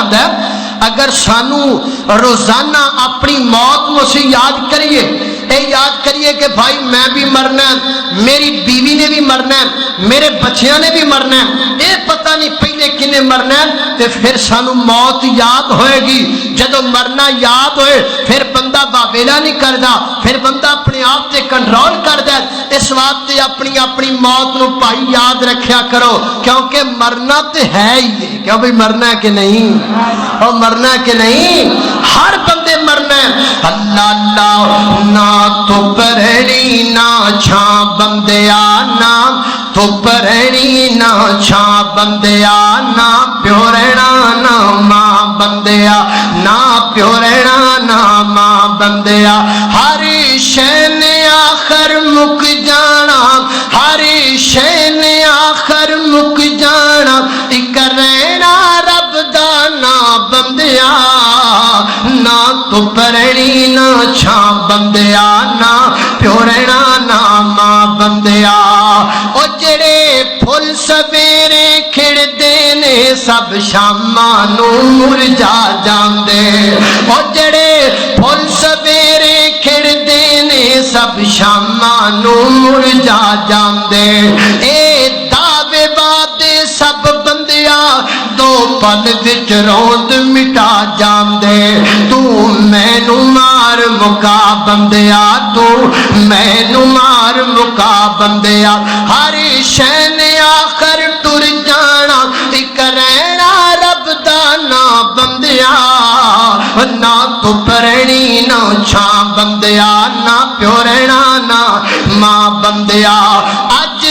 آتا ہے اگر سانو روزانہ اپنی موت نو اسی یاد کریے، اے یاد کریے کہ بھائی میں بھی مرنا ہے، میری بیوی نے بھی مرنا ہے، میرے بچیاں نے بھی مرنا ہے، اے پتہ نہیں پہلے کنے مرنا ہے، تے پھر سانو موت یاد ہوئے گی۔ جدو مرنا یاد ہوئے پھر بندہ باویلا نہیں کردا، پھر بندہ اپنے آپ تے کنٹرول کردا ہے۔ اس واسطے اپنی موت نو بھائی یاد رکھیا کرو، کیونکہ مرنا تے ہے ہی ہے۔ کیوں بھائی مرنا ہے کہ نہیں؟ اور مرنا ہے کہ نہیں؟ ہر بندے مرنا ہے۔ اللہ اللہ نہ تو پرہنی نہ چھاں بندیا، نہ تو پرہنی نہ چھاں بندیا، نہ پیو رہنا نہ ماں بندیا، نہ پیو رہنا نہ ماں بندیا۔ ہر شے نے آخر مک جانا، ہر شے نے آخر مک جانا، ایک رہنا رب دا نا بندیا، نہ تو پرہنی نہ چھاں بندیا، نہ پیو رہنا نہ ماں بندیا۔ او جڑے پھل سویرے کھڑدے نے سب شاماں نو مرجا جاندے، او جڑے پھل سویرے کھڑدے نے سب شاماں نو مرجا جاندے۔ اے دعوے وعدے سب بندیا دو پل وچ روند مٹا جاندے۔ تو مینو مار مکا بندیا، تو مینو مار مکا بندیا۔ ہر شے نے آخر ٹر جانا، ایک رہنا رب دا نا بندیا، نہ تو پرہنی نہ چھاں بندیا، نہ پیو رہنا نہ ماں بندیا۔ اج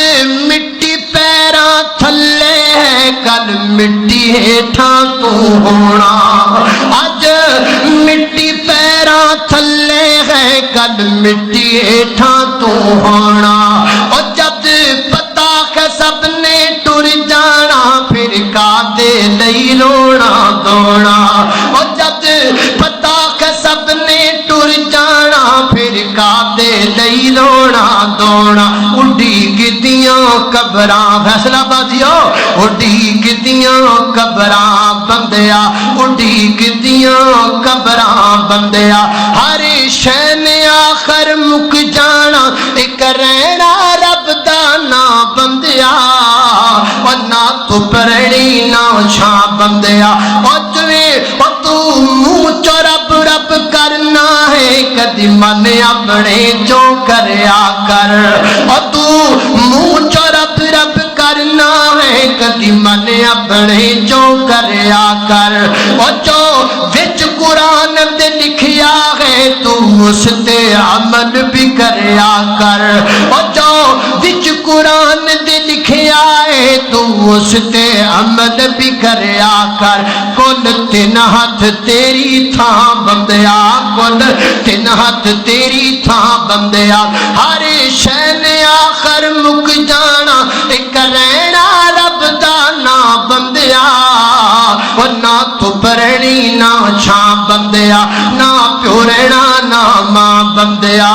مٹی پیراں تھلے ہے، کل مٹی ہیٹھاں تو ہونا، اج مٹی پیراں تھلے ہے، کل مٹی ہیٹھاں تو ہونا۔ اور جب پتا کہ سب نے ٹر جانا، پھر کادے لئی رونا دوڑا۔ اور جب پتا کہ سب نے ٹر جانا، پھر کادے لئی رونا دوڑا۔ اڈی گدیاں قبراں فیصلہ بادیو، اڈی گدیاں قبراں بندیا، اڈی گدیاں قبراں بندیا۔ ہر شے نے آخر مک جانا، ایک رہنا رب دا نا بندیا، اور نہ تو پرہنی نہ چھاں بندیا۔ اور تو منہ چو رب رب کرنا ہے، کدی من اپنے جو کریا کر۔ اور تو منہ چو رب رب کرنا ہے، کدی من اپنے جو کریا کر۔ اور جو وچ قرآن دے لکھیا ہے، تو اس تے عمل بھی کریا کر۔ اور جو وچ قرآن دے لکھیا ہے، تو اس تے عمل بھی کریا کر۔ کل تین ہاتھ تیری تھاں بندیا، کل تین ہاتھ تیری تھاں بندیا۔ ہر شے نے آخر مک جانا، ایک رہنا رب دا نا بندیا، اور نہ تو پرہنی نہ چھاں بندیا، نہ پیو رہنا نہ ماں بندیا۔